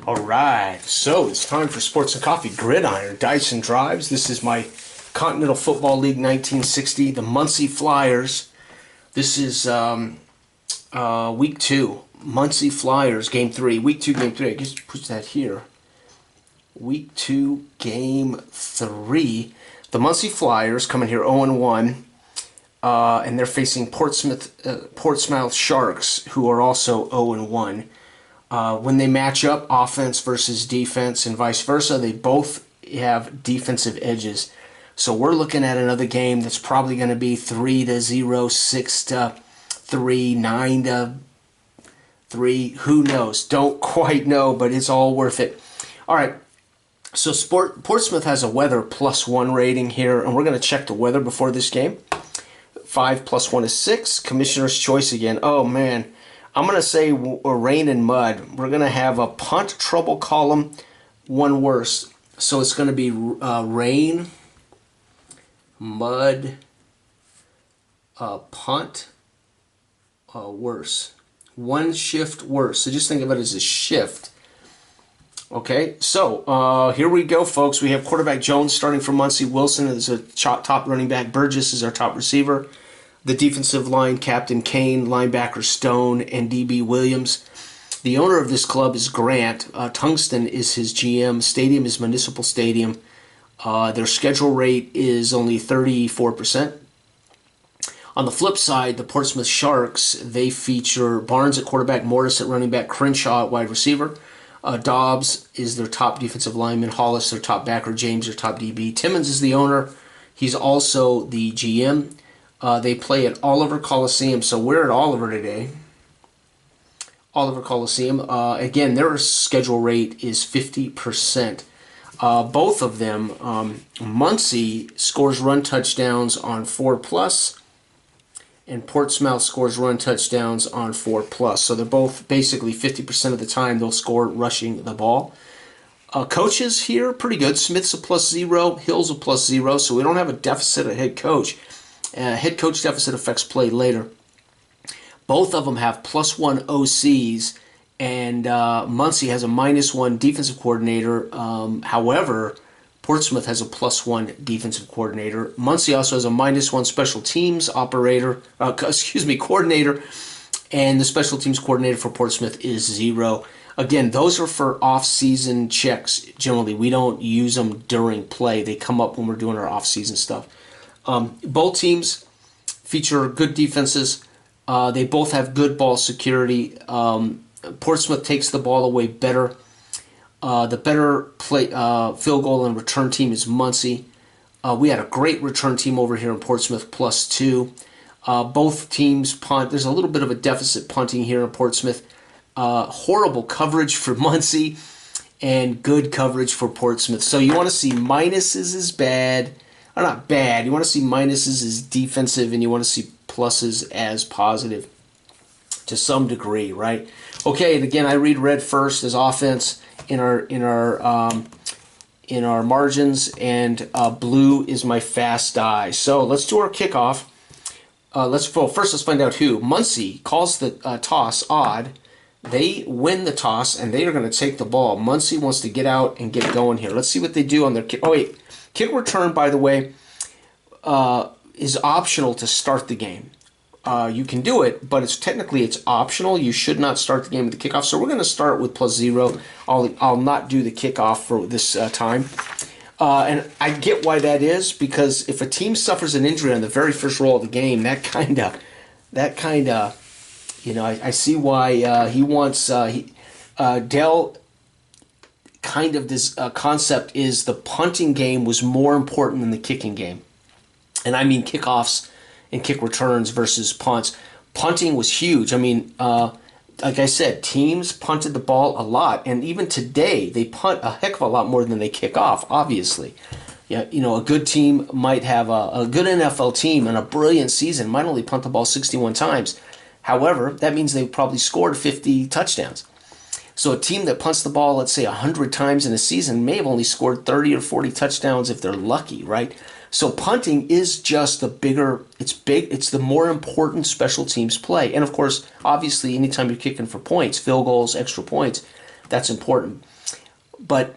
All right, so it's time for Sports and Coffee Gridiron, Dice and Drives. This is my Continental Football League 1960, the Muncie Flyers. This is Week 2, Muncie Flyers, Game 3. Week 2, Game 3. I guess put that here. Week 2, Game 3. The Muncie Flyers coming here 0-1, and they're facing Portsmouth Sharks, who are also 0-1. When they match up, offense versus defense and vice versa, they both have defensive edges. So we're looking at another game that's probably going to be 3-0, 6-3, 9-3. Who knows? Don't quite know, but it's all worth it. All right. So Portsmouth has a weather +1 rating here, and we're going to check the weather before this game. 5 + 1 is 6. Commissioner's choice again. Oh, man. I'm going to say rain and mud. We're going to have a punt trouble column, one worse. So it's going to be rain, mud, punt, worse. One shift worse. So just think of it as a shift. Okay, so here we go, folks. We have quarterback Jones starting for Muncie. Wilson is a top running back. Burgess is our top receiver. The defensive line, Captain Kane, linebacker Stone, and DB Williams. The owner of this club is Grant. Tungsten is his GM. Stadium is Municipal Stadium. Their schedule rate is only 34%. On the flip side, the Portsmouth Sharks, they feature Barnes at quarterback, Morris at running back, Crenshaw at wide receiver. Dobbs is their top defensive lineman, Hollis their top backer, James their top DB. Timmons is the owner. He's also the GM. They play at Oliver Coliseum, so we're at Oliver today. Oliver Coliseum. Again, their schedule rate is 50%. Both of them, Muncie scores run touchdowns on 4+, and Portsmouth scores run touchdowns on 4+. So they're both basically 50% of the time they'll score rushing the ball. Coaches here, pretty good. Smith's a +0, Hill's a +0, so we don't have a deficit at head coach. Head coach deficit affects play later. Both of them have +1 OCs, and Muncie has a -1 defensive coordinator. However, Portsmouth has a +1 defensive coordinator. Muncie also has a -1 special teams coordinator, and the special teams coordinator for Portsmouth is 0. Again, those are for off-season checks. Generally, we don't use them during play. They come up when we're doing our off-season stuff. Both teams feature good defenses. They both have good ball security. Portsmouth takes the ball away better. The better field goal and return team is Muncie. We had a great return team over here in Portsmouth, +2. Both teams punt. There's a little bit of a deficit punting here in Portsmouth. Horrible coverage for Muncie and good coverage for Portsmouth. So you want to see minuses is bad. Or not bad. You want to see minuses as defensive, and you want to see pluses as positive to some degree, right? Okay, and again, I read red first as offense in our margins, and blue is my fast die. So let's do our kickoff. First, let's find out who. Muncie calls the toss odd. They win the toss, and they are going to take the ball. Muncie wants to get out and get going here. Let's see what they do on their kick. Oh, wait. Kick return, by the way, is optional to start the game. You can do it, but it's optional. You should not start the game with the kickoff. So we're going to start with +0. I'll not do the kickoff for this time. And I get why that is, because if a team suffers an injury on the very first roll of the game, that kind of, I see why he wants Dell. Kind of this concept is the punting game was more important than the kicking game. And I mean kickoffs and kick returns versus punts. Punting was huge. I mean, like I said, teams punted the ball a lot. And even today, they punt a heck of a lot more than they kick off, obviously. Yeah, a good team might have a good NFL team and a brilliant season might only punt the ball 61 times. However, that means they probably scored 50 touchdowns. So a team that punts the ball, let's say 100 times in a season, may have only scored 30 or 40 touchdowns if they're lucky, right? So punting is just it's the more important special teams play. And of course, obviously, anytime you're kicking for points, field goals, extra points, that's important. But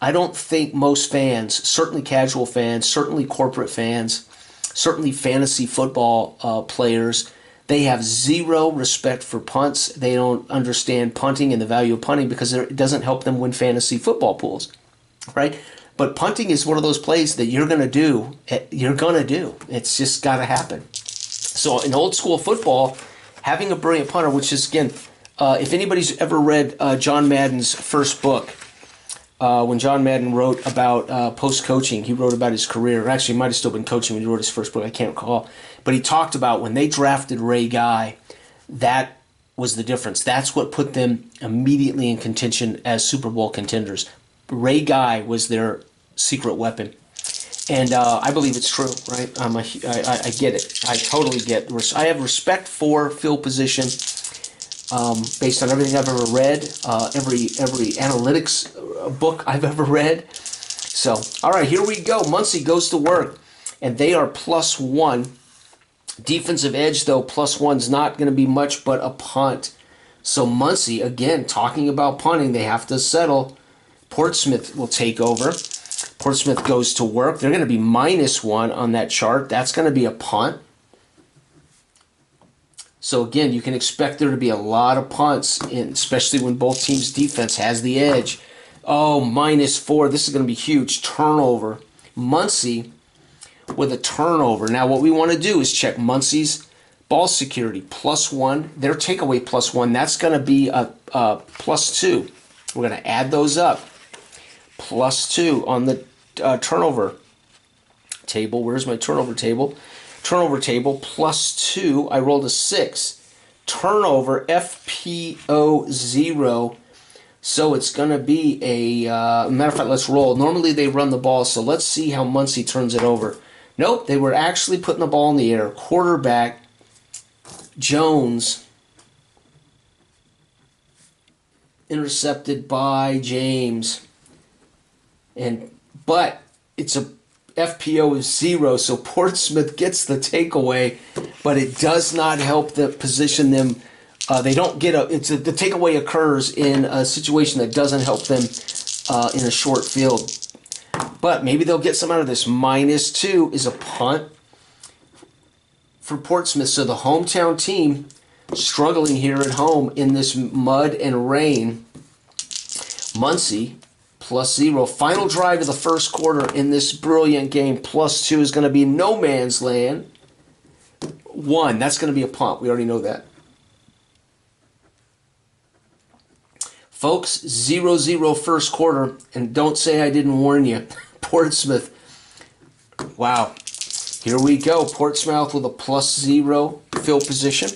I don't think most fans, certainly casual fans, certainly corporate fans, certainly fantasy football players, they have zero respect for punts. They don't understand punting and the value of punting because it doesn't help them win fantasy football pools, right? But punting is one of those plays that you're going to do. You're going to do. It's just got to happen. So in old school football, having a brilliant punter, which is, again, if anybody's ever read John Madden's first book, when John Madden wrote about post-coaching, he wrote about his career. Actually, he might have still been coaching when he wrote his first book. I can't recall. But he talked about when they drafted Ray Guy, that was the difference. That's what put them immediately in contention as Super Bowl contenders. Ray Guy was their secret weapon. And I believe it's true, right? I get it. I totally get it. I have respect for field position based on everything I've ever read, every analytics book I've ever read. So, all right, here we go. Muncie goes to work, and they are +1. Defensive edge, though, +1's not going to be much but a punt. So Muncie, again, talking about punting, they have to settle. Portsmouth will take over. Portsmouth goes to work. They're going to be -1 on that chart. That's going to be a punt. So again, you can expect there to be a lot of punts, especially when both teams' defense has the edge. Oh, -4. This is going to be huge. Turnover. Muncie with a turnover. Now, what we want to do is check Muncie's ball security. +1. Their takeaway +1. That's going to be a +2. We're going to add those up. +2 on the turnover table. Where's my turnover table? Turnover table +2. I rolled a 6. Turnover FPO 0. So it's going to be a matter of fact. Let's roll. Normally they run the ball, so let's see how Muncie turns it over. Nope, they were actually putting the ball in the air. Quarterback Jones intercepted by James. But it's a FPO is 0, so Portsmouth gets the takeaway, but it does not help position them. They don't get the takeaway occurs in a situation that doesn't help them in a short field. But maybe they'll get some out of this. -2 is a punt for Portsmouth. So the hometown team struggling here at home in this mud and rain. Muncie +0. Final drive of the first quarter in this brilliant game. +2 is going to be no man's land. 1. That's going to be a punt. We already know that. Folks, 0-0 first quarter. And don't say I didn't warn you. Portsmouth. Wow. Here we go. Portsmouth with a +0 field position.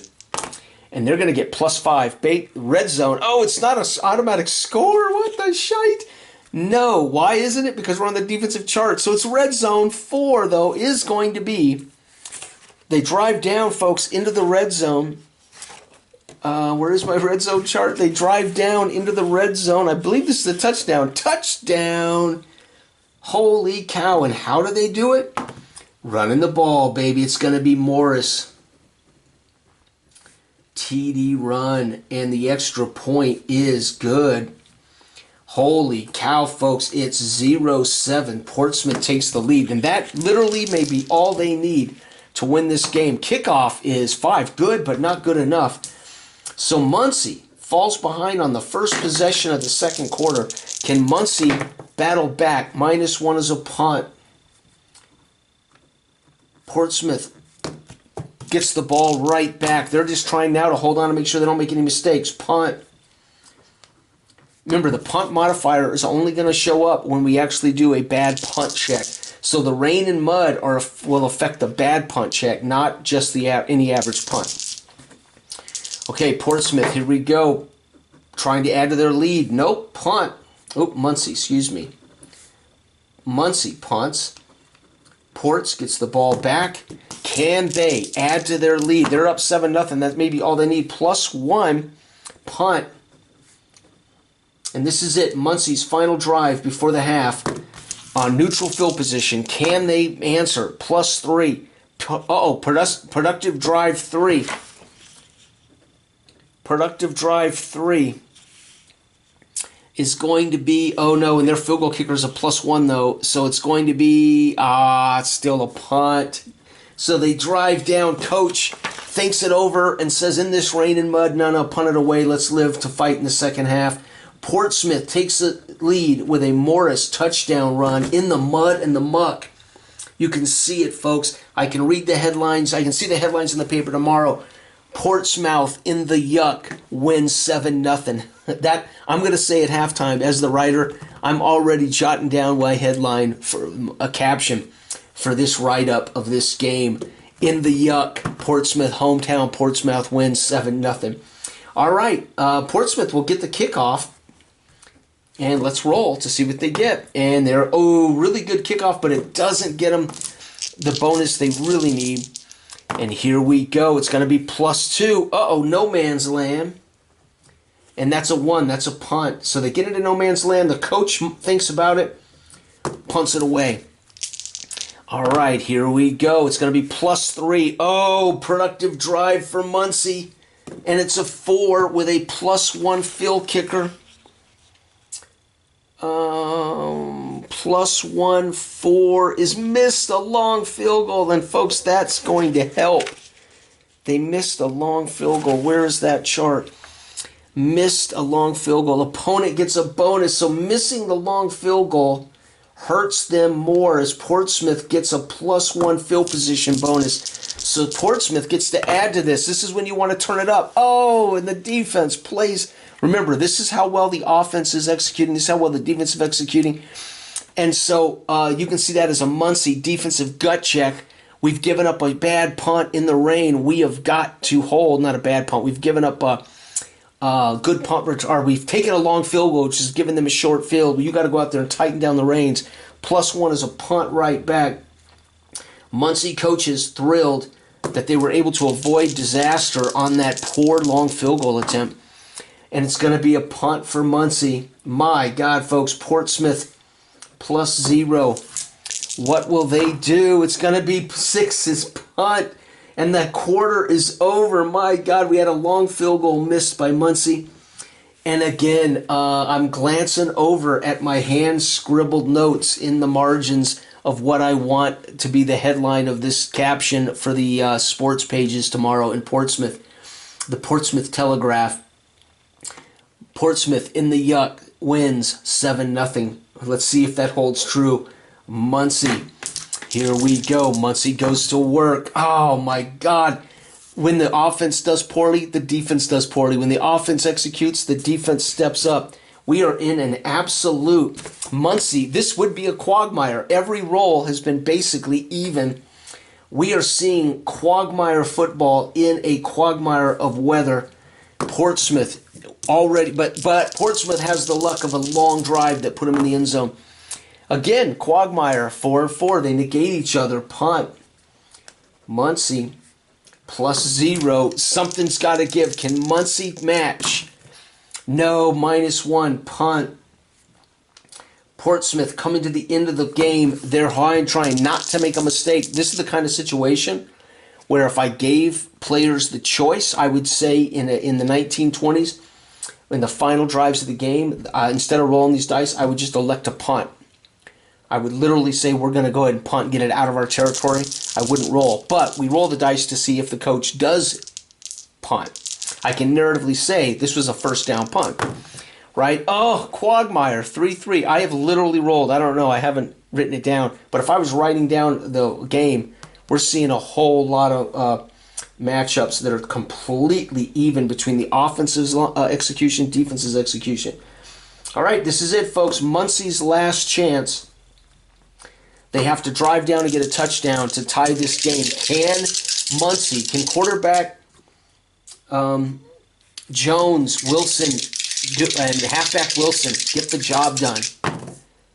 And they're going to get +5. Red zone. Oh, it's not an automatic score. What the shite? No. Why isn't it? Because we're on the defensive chart. So it's red zone. 4, though, is going to be. They drive down, folks, into the red zone. Where is my red zone chart? They drive down into the red zone. I believe this is a touchdown. Touchdown. Holy cow. And how do they do it? Running the ball, baby. It's going to be Morris. TD run. And the extra point is good. Holy cow, folks. It's 0-7. Portsmouth takes the lead. And that literally may be all they need to win this game. Kickoff is 5. Good, but not good enough. So Muncie falls behind on the first possession of the second quarter. Can Muncie battle back? -1 is a punt. Portsmouth gets the ball right back. They're just trying now to hold on to make sure they don't make any mistakes. Punt. Remember, the punt modifier is only going to show up when we actually do a bad punt check. So the rain and mud will affect the bad punt check, not just any average punt. Okay, Portsmouth, here we go. Trying to add to their lead. Nope, punt. Oh, Muncie, excuse me. Muncie punts. Ports gets the ball back. Can they add to their lead? They're up 7-0. That's maybe all they need. +1 punt. And this is it. Muncie's final drive before the half on neutral field position. Can they answer? +3. Uh-oh, productive drive 3. Productive drive 3. is going to be, oh no, and their field goal kicker is a +1 though, so it's going to be, it's still a punt. So they drive down. Coach thinks it over and says, in this rain and mud, no, punt it away. Let's live to fight in the second half. Portsmouth takes the lead with a Morris touchdown run in the mud and the muck. You can see it, folks. I can read the headlines. I can see the headlines in the paper tomorrow. Portsmouth in the yuck wins 7-0. That I'm going to say at halftime as the writer. I'm already jotting down my headline for a caption for this write-up of this game. In the yuck, Portsmouth, hometown Portsmouth wins 7-0. All right, Portsmouth will get the kickoff. And let's roll to see what they get. And they're, really good kickoff, but it doesn't get them the bonus they really need. And here we go. It's going to be +2. No man's land. And that's a 1. That's a punt. So they get into no man's land. The coach thinks about it, punts it away. All right, here we go. It's going to be +3. Productive drive for Muncie. And it's a 4 with a +1 field kicker. +1, 4 is missed, a long field goal. Then, folks, that's going to help. They missed a long field goal. Where is that chart? Missed a long field goal. Opponent gets a bonus. So missing the long field goal hurts them more as Portsmouth gets a +1 field position bonus. So Portsmouth gets to add to this. This is when you want to turn it up. And the defense plays. Remember, this is how well the offense is executing. This is how well the defense is executing. And so you can see that as a Muncie defensive gut check. We've given up a bad punt in the rain. We have got to hold, not a bad punt. We've given up a good punt return. We've taken a long field goal, which has given them a short field. You got to go out there and tighten down the reins. +1 is a punt right back. Muncie coaches thrilled that they were able to avoid disaster on that poor long field goal attempt. And it's going to be a punt for Muncie. My God, folks, Portsmouth +0. What will they do? It's going to be 6's punt. And that quarter is over. My God, we had a long field goal missed by Muncie. And again, I'm glancing over at my hand-scribbled notes in the margins of what I want to be the headline of this caption for the sports pages tomorrow in Portsmouth. The Portsmouth Telegraph. Portsmouth in the yuck wins 7-0. Let's see if that holds true. Muncie. Here we go. Muncie goes to work. Oh, my God. When the offense does poorly, the defense does poorly. When the offense executes, the defense steps up. We are in an absolute Muncie. This would be a quagmire. Every roll has been basically even. We are seeing quagmire football in a quagmire of weather. Portsmouth already, but Portsmouth has the luck of a long drive that put them in the end zone. Again, quagmire, 4-4. They negate each other. Punt. Muncie +0. Something's got to give. Can Muncie match? No, -1. Punt. Portsmouth coming to the end of the game. They're trying not to make a mistake. This is the kind of situation where if I gave players the choice, I would say in the 1920s, in the final drives of the game, instead of rolling these dice, I would just elect to punt. I would literally say we're going to go ahead and punt, get it out of our territory. I wouldn't roll. But we roll the dice to see if the coach does punt. I can narratively say this was a first down punt. Right? Quagmire, 3-3. I have literally rolled. I don't know. I haven't written it down. But if I was writing down the game, we're seeing a whole lot of matchups that are completely even between the offense's execution, defense's execution. All right, this is it, folks. Muncie's last chance. They have to drive down and get a touchdown to tie this game. Can quarterback Jones, Wilson, and halfback Wilson get the job done?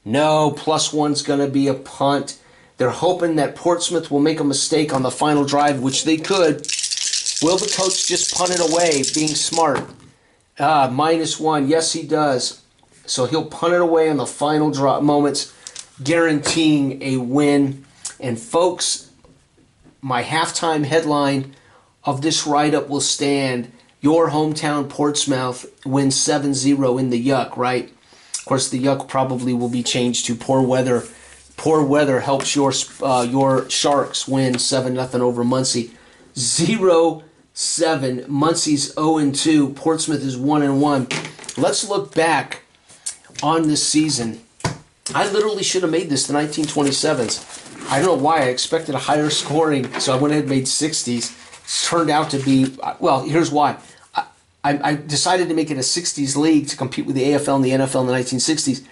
No, +1's going to be a punt. They're hoping that Portsmouth will make a mistake on the final drive, which they could. Will the coach just punt it away, being smart? -1. Yes, he does. So he'll punt it away on the final moments, guaranteeing a win. And folks, my halftime headline of this write-up will stand. Your hometown Portsmouth wins 7-0 in the yuck, right? course, the yuck probably will be changed to poor weather. Poor weather helps your Sharks win 7-0 over Muncie. 0-7. Muncie's 0-2. Portsmouth is 1-1. Let's look back on this season. I literally should have made this the 1927s. I don't know why. I expected a higher scoring, so I went ahead and made 60s. It's turned out to be, well, here's why. I decided to make it a 60s league to compete with the AFL and the NFL in the 1960s.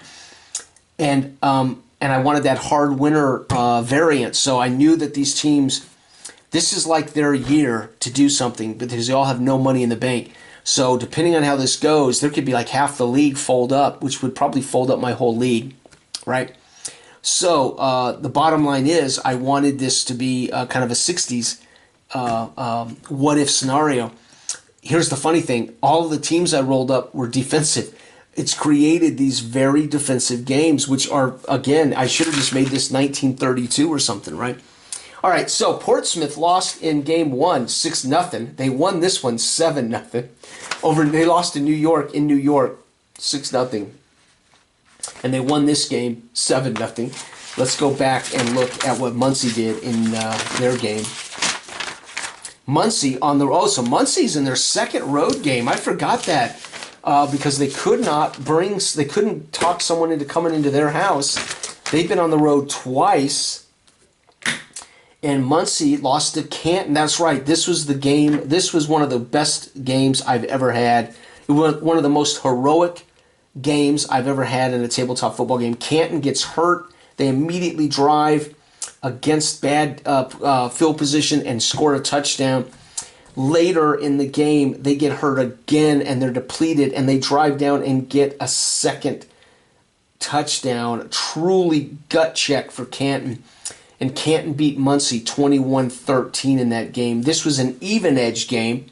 And I wanted that hard winner variant. So I knew that these teams, this is like their year to do something because they all have no money in the bank. So depending on how this goes, there could be like half the league fold up, which would probably fold up my whole league, right? So the bottom line is I wanted this to be kind of a 60s what-if scenario. Here's the funny thing. All of the teams I rolled up were defensive. It's created these very defensive games, which are, again, I should have just made this 1932 or something, right? All right, so Portsmouth lost in game 1, 6-0. They won this one 7-0. They lost to New York in New York, 6-0. And they won this game 7-0. Let's go back and look at what Muncie did in their game. Muncie on the so Muncie's in their second road game. I forgot that because they couldn't talk someone into coming into their house. They've been on the road twice, and Muncie lost to Cont. That's right. This was the game. This was one of the best games I've ever had. It was one of the most heroic games I've ever had in a tabletop football game. Canton gets hurt. They immediately drive against bad field position and score a touchdown. Later in the game, they get hurt again and they're depleted, and they drive down and get a second touchdown. Truly gut check for Canton. And Canton beat Muncie 21-13 in that game. This was an even edge game,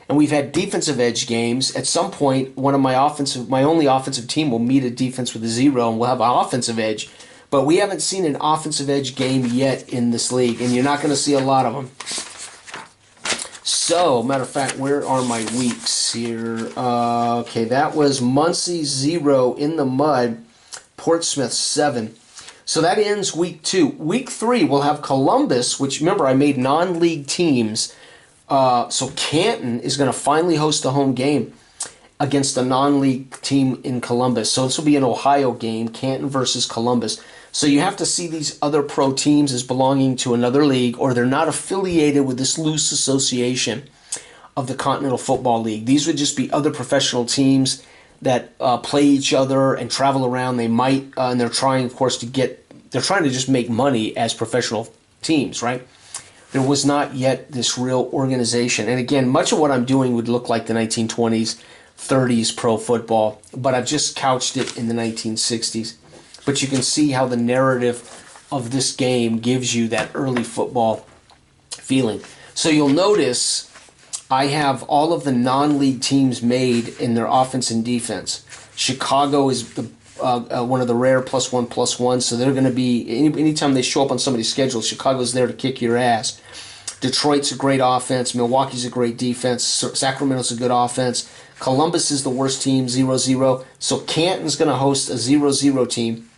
and we've had defensive edge games. At some point, my only offensive team will meet a defense with a 0, and we'll have an offensive edge. But we haven't seen an offensive edge game yet in this league, and you're not going to see a lot of them. So, matter of fact, where are my weeks here? Okay, that was Muncie 0 in the mud, Portsmouth 7. So that ends week 2. Week 3, we'll have Columbus, which, remember, I made non-league teams. So Canton is going to finally host a home game against a non-league team in Columbus. So this will be an Ohio game, Canton versus Columbus. So you have to see these other pro teams as belonging to another league, or they're not affiliated with this loose association of the Continental Football League. These would just be other professional teams that play each other and travel around. They might, and they're trying, of course, they're trying to just make money as professional teams, right? There was not yet this real organization. And again, much of what I'm doing would look like the 1920s, 30s pro football, but I've just couched it in the 1960s. But you can see how the narrative of this game gives you that early football feeling. So you'll notice I have all of the non-league teams made in their offense and defense. Chicago is one of the rare +1/+1, so they're going to be, anytime they show up on somebody's schedule, Chicago's there to kick your ass. Detroit's a great offense. Milwaukee's a great defense. Sacramento's a good offense. Columbus is the worst team, 0-0. So Canton's going to host a 0-0 team,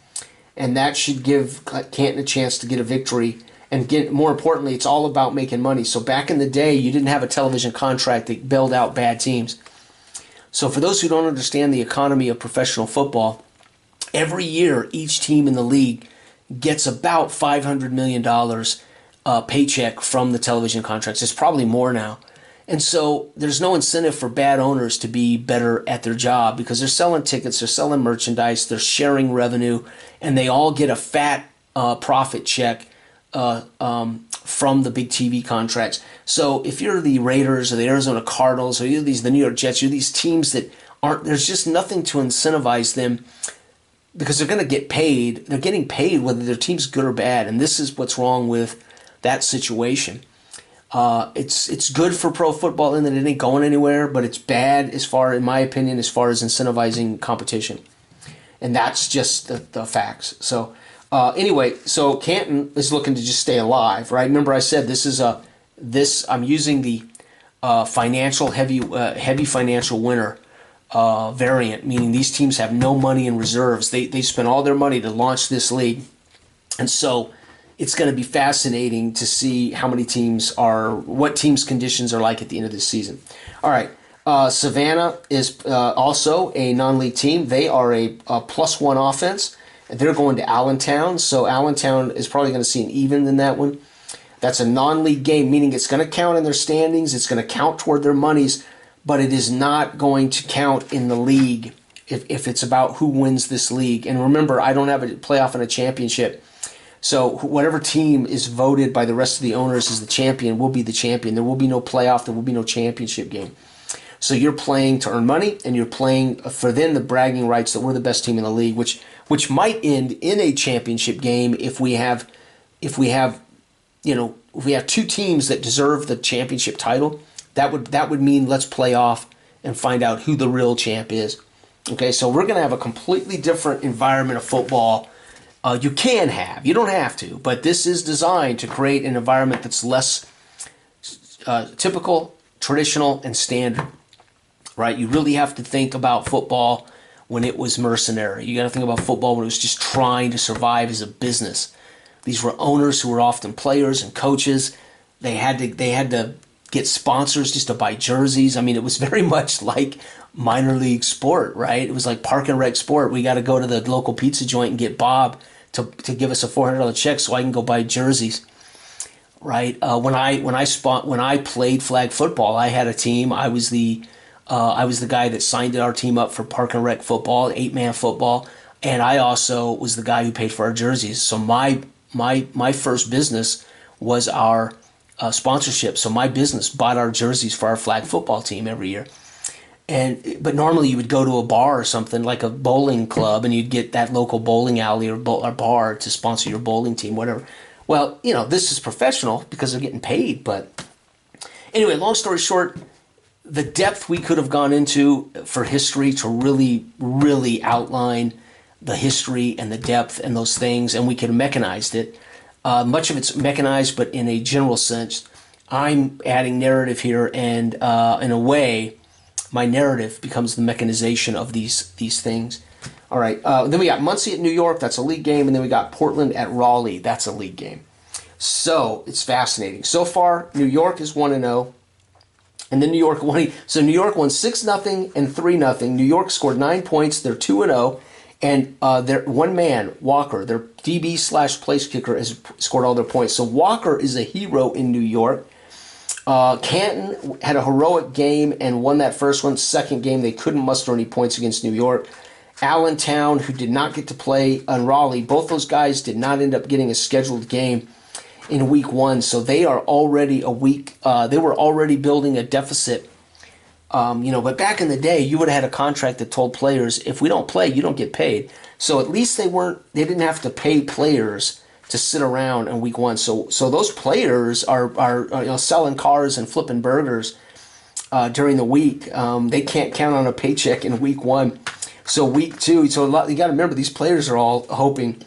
and that should give Canton a chance to get a victory. And more importantly, it's all about making money. So back in the day, you didn't have a television contract that bailed out bad teams. So for those who don't understand the economy of professional football, every year each team in the league gets about $500 million paycheck from the television contracts. It's probably more now. And so there's no incentive for bad owners to be better at their job because they're selling tickets, they're selling merchandise, they're sharing revenue, and they all get a fat profit check from the big TV contracts. So if you're the Raiders or the Arizona Cardinals or you're the New York Jets, you're these teams that there's just nothing to incentivize them because they're going to get paid. They're getting paid whether their team's good or bad, and this is what's wrong with that situation. It's good for pro football in that it ain't going anywhere, but it's bad in my opinion, as far as incentivizing competition. And that's just the facts. So anyway, so Canton is looking to just stay alive, right? Remember I said I'm using the heavy financial winner variant, meaning these teams have no money in reserves. They spent all their money to launch this league. And so it's going to be fascinating to see how many teams what teams' conditions are like at the end of this season. All right. Savannah is also a non-league team. They are a +1 offense. They're going to Allentown, so Allentown is probably going to see an even in that one. That's a non-league game, meaning it's going to count in their standings. It's going to count toward their monies, but it is not going to count in the league if it's about who wins this league. And remember, I don't have a playoff and a championship. So whatever team is voted by the rest of the owners as the champion will be the champion. There will be no playoff. There will be no championship game. So you're playing to earn money, and you're playing for then the bragging rights that we're the best team in the league, which might end in a championship game if we have two teams that deserve the championship title. That would mean let's play off and find out who the real champ is. Okay, so we're going to have a completely different environment of football. You don't have to, but this is designed to create an environment that's less typical, traditional, and standard. Right? You really have to think about football when it was mercenary. You got to think about football when it was just trying to survive as a business. These were owners who were often players and coaches. They had to get sponsors just to buy jerseys. I mean, it was very much like minor league sport, right? It was like park and rec sport. We got to go to the local pizza joint and get Bob to give us a $400 check so I can go buy jerseys. Right? When I played flag football, I had a team. I was the guy that signed our team up for park and rec football, 8-man football, and I also was the guy who paid for our jerseys. So my first business was our sponsorship. So my business bought our jerseys for our flag football team every year. But normally you would go to a bar or something like a bowling club, and you'd get that local bowling alley or bar to sponsor your bowling team, whatever. Well, this is professional because they're getting paid. But anyway, long story short, the depth we could have gone into for history to really, really outline the history and the depth and those things, and we could have mechanized it. Much of it's mechanized, but in a general sense, I'm adding narrative here, and in a way, my narrative becomes the mechanization of these things. All right, then we got Muncie at New York. That's a league game, and then we got Portland at Raleigh. That's a league game. So it's fascinating. So far, New York is 1-0. And then New York won. So New York won 6-0 and 3-0. New York scored 9 points. They're 2-0. And their one man, Walker, their DB/place kicker, has scored all their points. So Walker is a hero in New York. Canton had a heroic game and won that first one. Second game, they couldn't muster any points against New York. Allentown, who did not get to play on Raleigh, both those guys did not end up getting a scheduled game in week 1, so they are already they were already building a deficit. But back in the day, you would have had a contract that told players, if we don't play, you don't get paid. So at least they didn't have to pay players to sit around in week 1. So those players are selling cars and flipping burgers during the week. They can't count on a paycheck in week 1. So week 2, you got to remember, these players are all hoping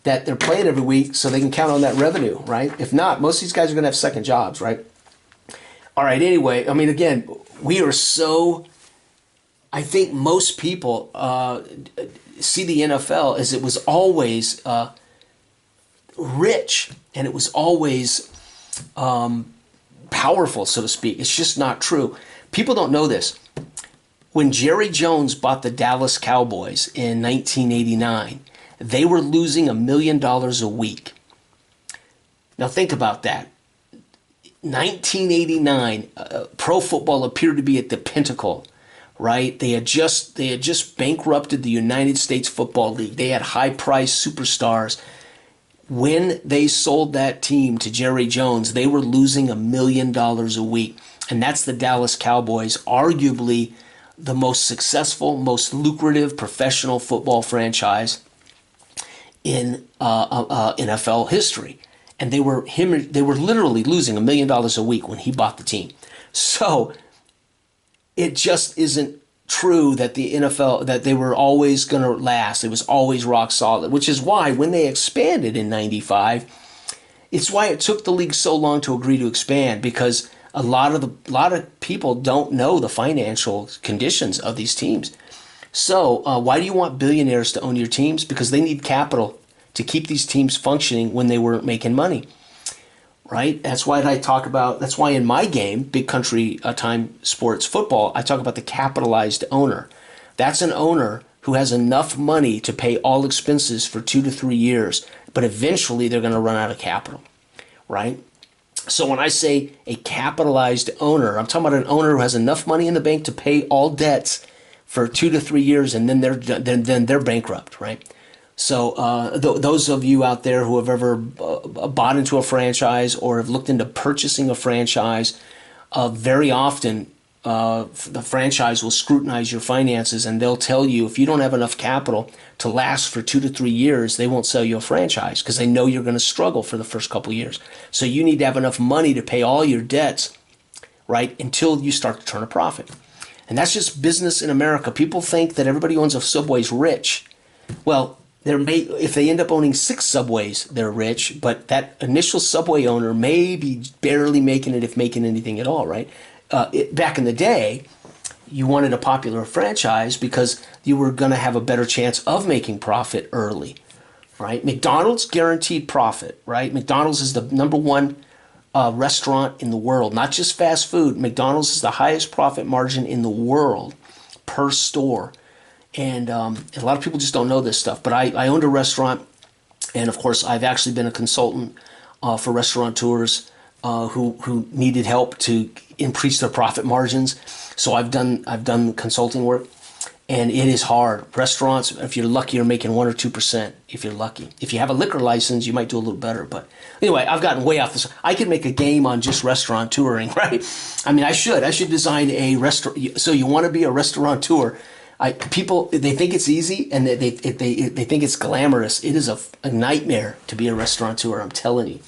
that they're playing every week so they can count on that revenue, right? If not, most of these guys are going to have second jobs, right? All right, anyway, I mean, again, we are so, I think most people see the NFL as it was always rich, and it was always powerful, so to speak. It's just not true. People don't know this. When Jerry Jones bought the Dallas Cowboys in 1989, they were losing $1 million a week. Now think about that. 1989, pro football appeared to be at the pinnacle, right? They had just bankrupted the United States Football League. They had high-priced superstars. When they sold that team to Jerry Jones, they were losing $1 million a week. And that's the Dallas Cowboys, arguably the most successful, most lucrative professional football franchise in NFL history. And they were literally losing $1 million a week when he bought the team. So it just isn't true that the NFL, that they were always going to last. It was always rock solid, which is why when they expanded in 95, it's why it took the league so long to agree to expand, because A lot of people don't know the financial conditions of these teams. So why do you want billionaires to own your teams? Because they need capital to keep these teams functioning when they weren't making money, right? That's why I talk about. That's why in my game, big country time sports football, I talk about the capitalized owner. That's an owner who has enough money to pay all expenses for 2 to 3 years, but eventually they're going to run out of capital, right? So when I say a capitalized owner, I'm talking about an owner who has enough money in the bank to pay all debts for 2 to 3 years, and then they're bankrupt, right? So those of you out there who have ever bought into a franchise or have looked into purchasing a franchise, very often the franchise will scrutinize your finances, and they'll tell you if you don't have enough capital to last for 2 to 3 years, they won't sell you a franchise because they know you're going to struggle for the first couple of years. So you need to have enough money to pay all your debts, right, until you start to turn a profit. And that's just business in America. People think that everybody who owns a Subway is rich. Well, if they end up owning 6 Subways, they're rich, but that initial Subway owner may be barely making it, if making anything at all, right? Back in the day, you wanted a popular franchise because you were going to have a better chance of making profit early, right? McDonald's guaranteed profit, right? McDonald's is the number one restaurant in the world, not just fast food. McDonald's is the highest profit margin in the world per store. And a lot of people just don't know this stuff. But I owned a restaurant, and of course, I've actually been a consultant for restaurateurs who needed help to increase their profit margins. So I've done consulting work, and it is hard. Restaurants, if you're lucky, you're making 1 or 2%. If you're lucky, if you have a liquor license, you might do a little better. But anyway, I've gotten way off this. I could make a game on just restaurant touring, right? I mean, I should design a restaurant. So you want to be a restaurateur? People, they think it's easy, and they think it's glamorous. It is a nightmare to be a restaurateur, I'm telling you.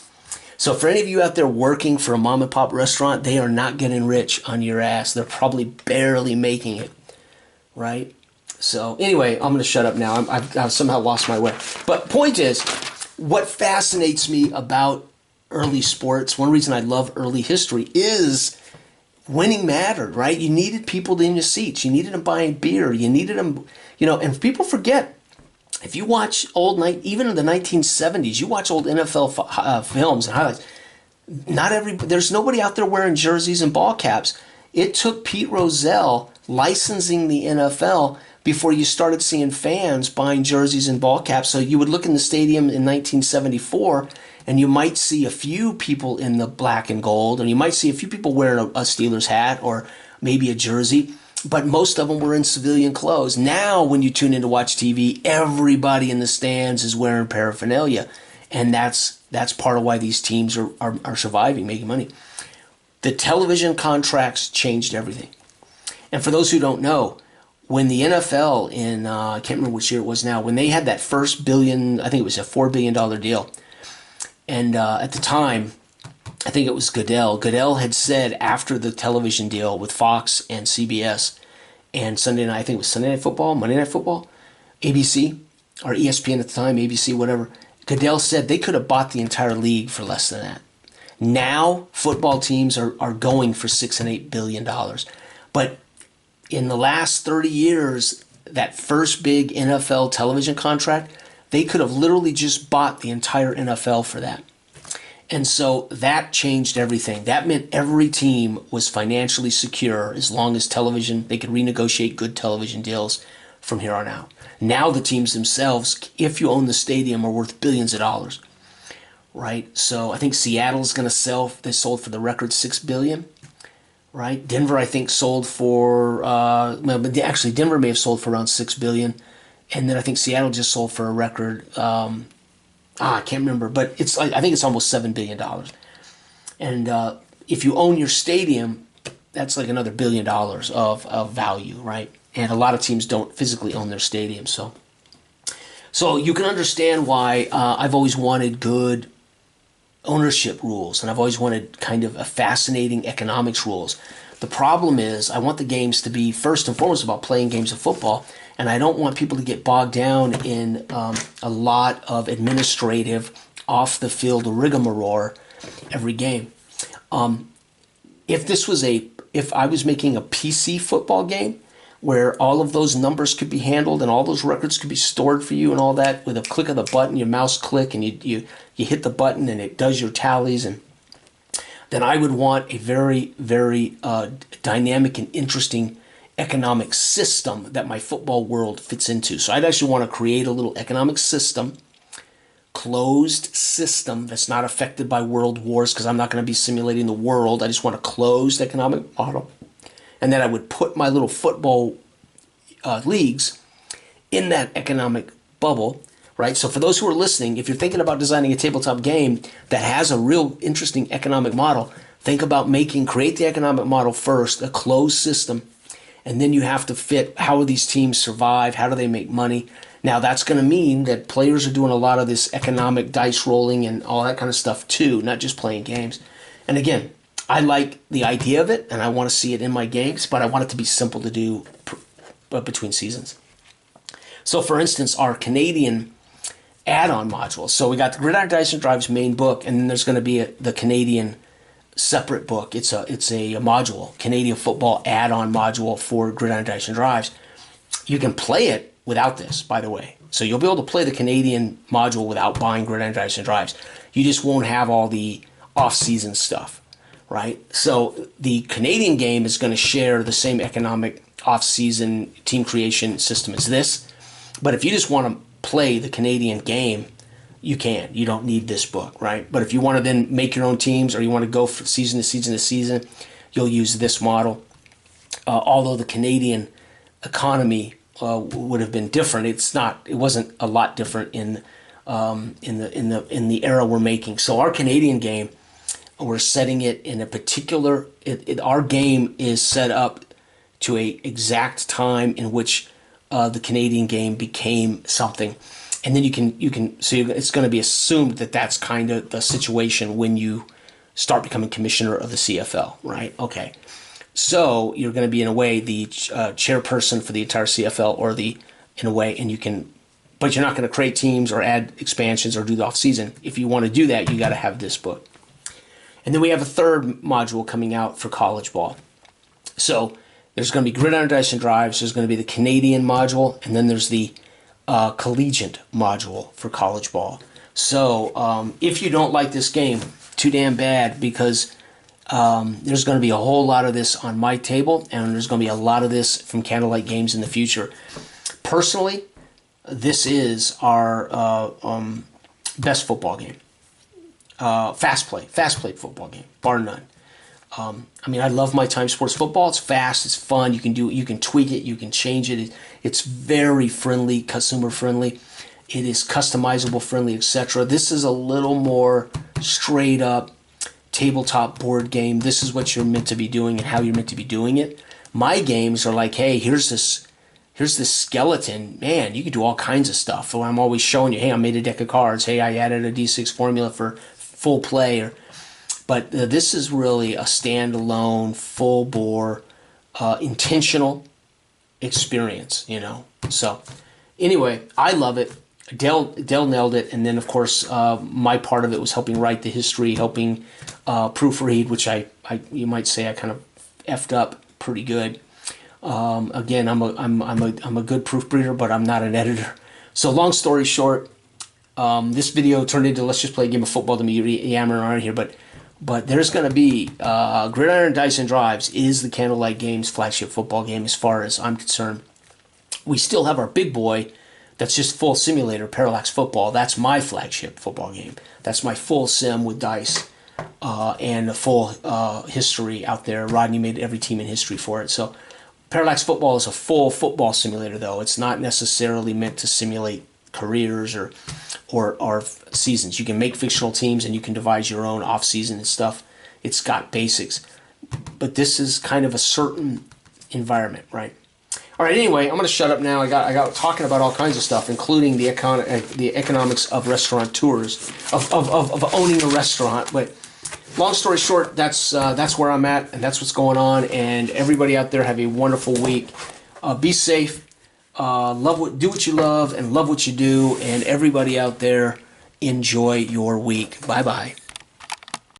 So for any of you out there working for a mom and pop restaurant, they are not getting rich on your ass. They're probably barely making it, right? So anyway, I'm going to shut up now. I've somehow lost my way. But point is, what fascinates me about early sports, one reason I love early history, is winning mattered, right? You needed people in your seats. You needed them buying beer. You needed them, and people forget. If you watch even in the 1970s, you watch old NFL films and highlights, there's nobody out there wearing jerseys and ball caps. It took Pete Rozelle licensing the NFL before you started seeing fans buying jerseys and ball caps. So you would look in the stadium in 1974, and you might see a few people in the black and gold, and you might see a few people wearing a Steelers hat or maybe a jersey, but most of them were in civilian clothes. Now, when you tune in to watch TV, everybody in the stands is wearing paraphernalia, and that's part of why these teams are surviving, making money. The television contracts changed everything. And for those who don't know, when the NFL I can't remember which year it was now, when they had that first billion, I think it was a $4 billion deal, and at the time, I think it was Goodell. Goodell had said after the television deal with Fox and CBS and Sunday night, I think it was Sunday Night Football, Monday Night Football, ABC, or ESPN at the time, ABC, whatever. Goodell said they could have bought the entire league for less than that. Now, football teams are going for $6 and $8 billion. But in the last 30 years, that first big NFL television contract, they could have literally just bought the entire NFL for that. And so that changed everything. That meant every team was financially secure as long as television, they could renegotiate good television deals from here on out. Now the teams themselves, if you own the stadium, are worth billions of dollars, right? So I think Seattle's going to sell, they sold for the record $6 billion, right? Denver, I think, sold for, actually Denver may have sold for around $6 billion. And then I think Seattle just sold for a record, I can't remember, but I think it's almost $7 billion. And if you own your stadium, that's like another $1 billion of value, right? And a lot of teams don't physically own their stadium. So you can understand why I've always wanted good ownership rules, and I've always wanted kind of a fascinating economics rules. The problem is I want the games to be first and foremost about playing games of football, and I don't want people to get bogged down in a lot of administrative, off-the-field rigmarole every game. if I was making a PC football game where all of those numbers could be handled and all those records could be stored for you and all that with a click of the button, your mouse click, and you hit the button and it does your tallies, and then I would want a very, very dynamic and interesting economic system that my football world fits into. So I'd actually want to create a little economic system, closed system that's not affected by world wars, because I'm not going to be simulating the world. I just want a closed economic model. And then I would put my little football leagues in that economic bubble, right? So for those who are listening, if you're thinking about designing a tabletop game that has a real interesting economic model, think about create the economic model first, a closed system, and then you have to fit how do these teams survive, how do they make money. Now that's going to mean that players are doing a lot of this economic dice rolling and all that kind of stuff too, not just playing games. And again, I like the idea of it, and I want to see it in my games, but I want it to be simple to do between seasons. So, for instance, our Canadian add-on module. So we got the Gridiron Dice and Drives main book, and then there's going to be the Canadian separate book. It's a module, Canadian football add-on module for Gridiron Dice and Drives. You can play it without this, by the way. So you'll be able to play the Canadian module without buying Gridiron Dice and Drives. You just won't have all the off-season stuff. Right? So the Canadian game is going to share the same economic off-season team creation system as this. But if you just want to play the Canadian game, you can. You don't need this book, right? But if you want to then make your own teams, or you want to go from season to season to season, you'll use this model. Although the Canadian economy would have been different, it wasn't a lot different in the era we're making. So our Canadian game, we're setting it in a particular. Our game is set up to a exact time in which the Canadian game became something, and then you can. So it's going to be assumed that that's kind of the situation when you start becoming commissioner of the CFL, right? Okay, so you're going to be in a way the chairperson for the entire CFL, and you can. But you're not going to create teams or add expansions or do the off season. If you want to do that, you got to have this book. And then we have a third module coming out for college ball. So there's going to be Gridiron Dice and Drives, there's going to be the Canadian module, and then there's the collegiate module for college ball. So if you don't like this game, too damn bad, because there's going to be a whole lot of this on my table, and there's going to be a lot of this from Candlelight Games in the future. Personally, this is our best football game. Fast play football game, bar none. I love my Time Sports football. It's fast, it's fun. You can tweak it, you can change it. It's very friendly, consumer friendly. It is customizable friendly, etc. This is a little more straight up tabletop board game. This is what you're meant to be doing and how you're meant to be doing it. My games are like, hey, here's this skeleton. Man, you can do all kinds of stuff. So I'm always showing you, hey, I made a deck of cards. Hey, I added a D6 formula for full play. But this is really a standalone, full bore, intentional experience, So anyway, I love it. Dell nailed it. And then, of course, my part of it was helping write the history, helping proofread, which you might say I kind of effed up pretty good. Again, I'm a good proofreader, but I'm not an editor. So long story short, this video turned into let's just play a game of football to me yammering around here, but there's going to be Gridiron Dice and Drives is the Candlelight Games flagship football game as far as I'm concerned. We still have our big boy that's just full simulator, Parallax Football. That's my flagship football game. That's my full sim with dice and a full history out there. Rodney made every team in history for it. So Parallax Football is a full football simulator, though. It's not necessarily meant to simulate careers or seasons. You can make fictional teams and you can devise your own off-season and stuff. It's got basics. But this is kind of a certain environment, right? All right, anyway, I'm going to shut up now. I got talking about all kinds of stuff, including the economics of restaurateurs, of owning a restaurant. But long story short, that's where I'm at, and that's what's going on. And everybody out there have a wonderful week. Be safe. Do what you love and love what you do. And everybody out there, enjoy your week. Bye-bye.